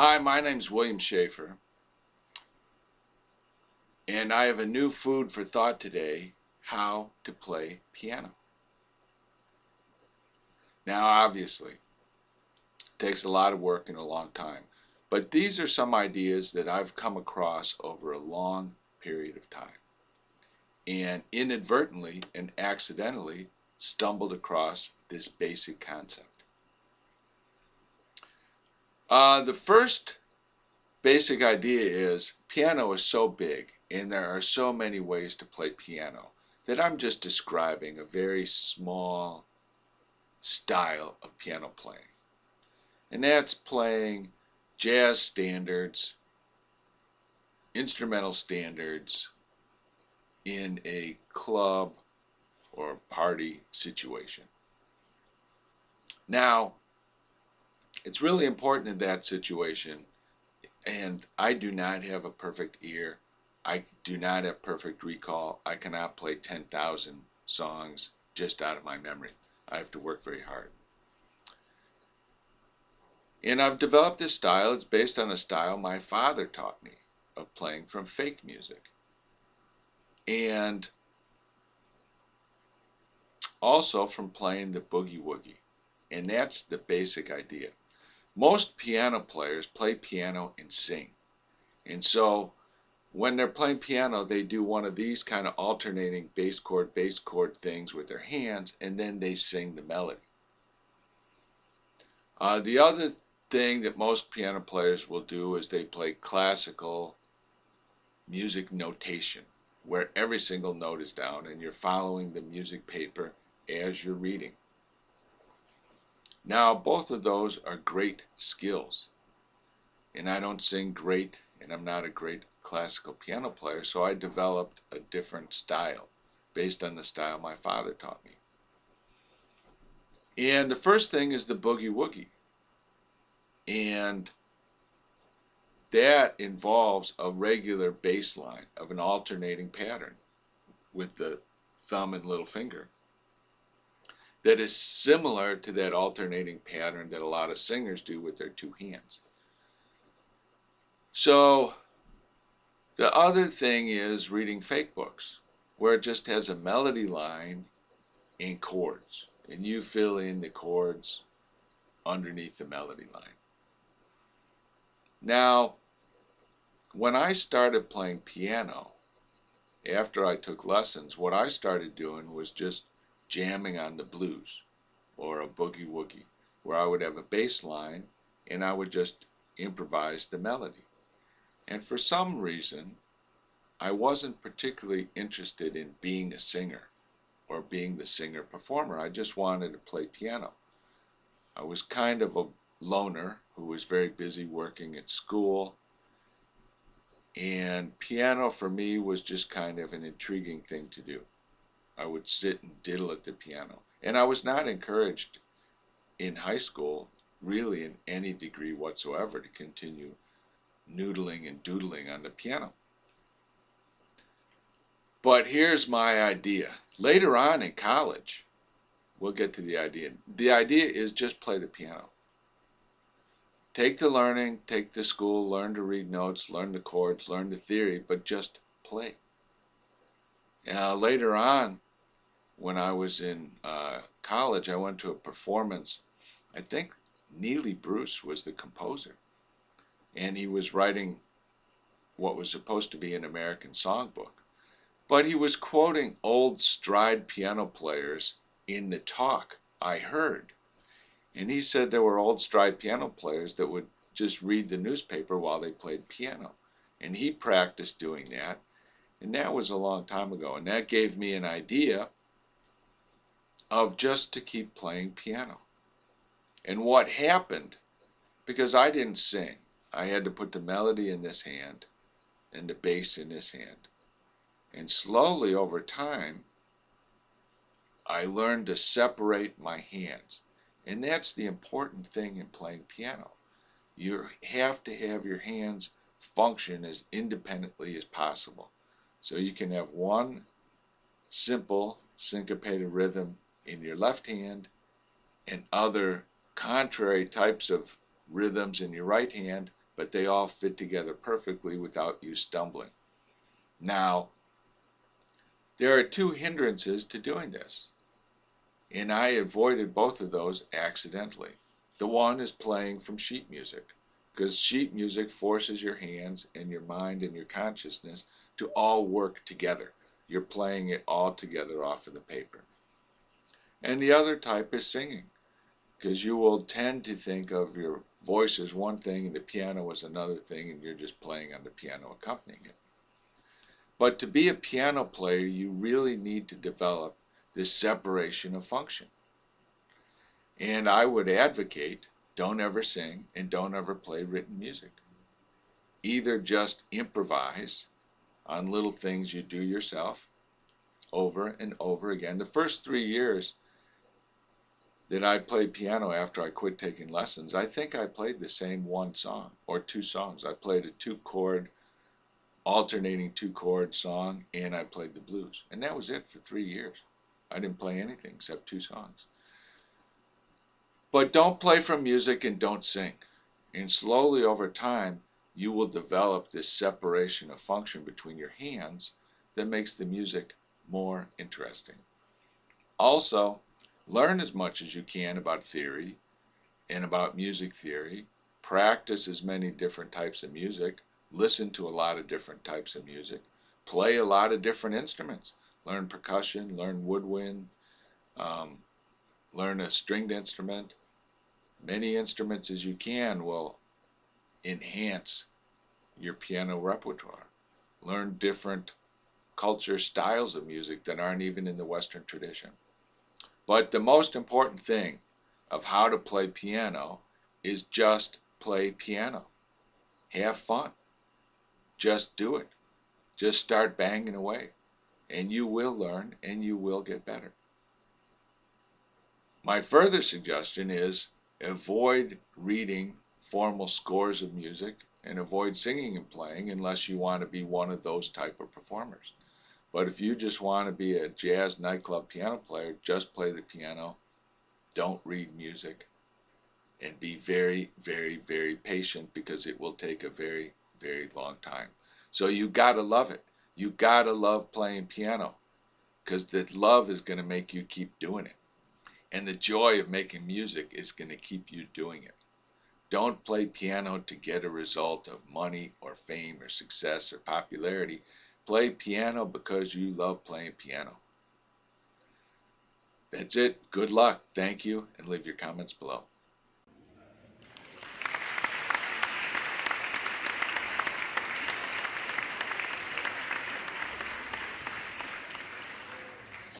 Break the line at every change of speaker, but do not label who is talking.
Hi, my name's William Schaeffer, and I have a new food for thought today: how to play piano. Now, obviously, it takes a lot of work and a long time, but these are some ideas that I've come across over a long period of time and inadvertently and accidentally stumbled across this basic concept. The first basic idea is piano is so big and there are so many ways to play piano that I'm just describing a very small style of piano playing. And that's playing jazz standards, instrumental standards in a club or party situation. Now, it's really important in that situation, and I do not have a perfect ear. I do not have perfect recall. I cannot play 10,000 songs just out of my memory. I have to work very hard. And I've developed this style. It's based on a style my father taught me of playing from fake music. And also from playing the boogie woogie. And that's the basic idea. Most piano players play piano and sing. And so when they're playing piano, they do one of these kind of alternating bass chord things with their hands, and then they sing the melody. The other thing that most piano players will do is they play classical music notation, where every single note is down and you're following the music paper as you're reading. Now, both of those are great skills, and I don't sing great, and I'm not a great classical piano player, so I developed a different style based on the style my father taught me. And the first thing is the boogie woogie, and that involves a regular bass line of an alternating pattern with the thumb and little finger that is similar to that alternating pattern that a lot of singers do with their two hands. So the other thing is reading fake books, where it just has a melody line and chords, and you fill in the chords underneath the melody line. Now, when I started playing piano, after I took lessons, what I started doing was just jamming on the blues or a boogie woogie, where I would have a bass line and I would just improvise the melody. And for some reason, I wasn't particularly interested in being a singer or being the singer-performer. I just wanted to play piano. I was kind of a loner who was very busy working at school, and piano for me was just kind of an intriguing thing to do. I would sit and diddle at the piano. And I was not encouraged in high school, really in any degree whatsoever, to continue noodling and doodling on the piano. But here's my idea. Later on in college, we'll get to the idea. The idea is just play the piano. Take the learning, take the school, learn to read notes, learn the chords, learn the theory, but just play. Later on, when I was in college, I went to a performance. I think Neely Bruce was the composer, and he was writing what was supposed to be an American songbook. But he was quoting old stride piano players in the talk I heard. And he said there were old stride piano players that would just read the newspaper while they played piano. And he practiced doing that. And that was a long time ago. And that gave me an idea of just to keep playing piano. And what happened, because I didn't sing, I had to put the melody in this hand and the bass in this hand. And slowly over time, I learned to separate my hands. And that's the important thing in playing piano. You have to have your hands function as independently as possible. So you can have one simple syncopated rhythm in your left hand and other contrary types of rhythms in your right hand, but they all fit together perfectly without you stumbling. Now, there are two hindrances to doing this, and I avoided both of those accidentally. The one is playing from sheet music, because sheet music forces your hands and your mind and your consciousness to all work together. You're playing it all together off of the paper. And the other type is singing, because you will tend to think of your voice as one thing and the piano as another thing, and you're just playing on the piano accompanying it. But to be a piano player, you really need to develop this separation of function. And I would advocate, don't ever sing and don't ever play written music. Either just improvise on little things you do yourself over and over again. The first 3 years that I played piano after I quit taking lessons, I think I played the same one song or two songs. I played a alternating 2-chord song, and I played the blues. And that was it for 3 years. I didn't play anything except 2 songs. But don't play from music and don't sing. And slowly over time, you will develop this separation of function between your hands that makes the music more interesting. Also, learn as much as you can about theory and about music theory. Practice as many different types of music. Listen to a lot of different types of music. Play a lot of different instruments. Learn percussion, learn woodwind, learn a stringed instrument. Many instruments as you can will enhance your piano repertoire. Learn different culture styles of music that aren't even in the Western tradition. But the most important thing of how to play piano is just play piano. Have fun. Just do it. Just start banging away. And you will learn and you will get better. My further suggestion is avoid reading formal scores of music and avoid singing and playing unless you want to be one of those type of performers. But if you just want to be a jazz nightclub piano player, just play the piano, don't read music, and be very, very, very patient because it will take a very, very long time. So you gotta love it. You gotta love playing piano because the love is going to make you keep doing it. And the joy of making music is going to keep you doing it. Don't play piano to get a result of money or fame or success or popularity. Play piano because you love playing piano. That's it. Good luck. Thank you, and leave your comments below.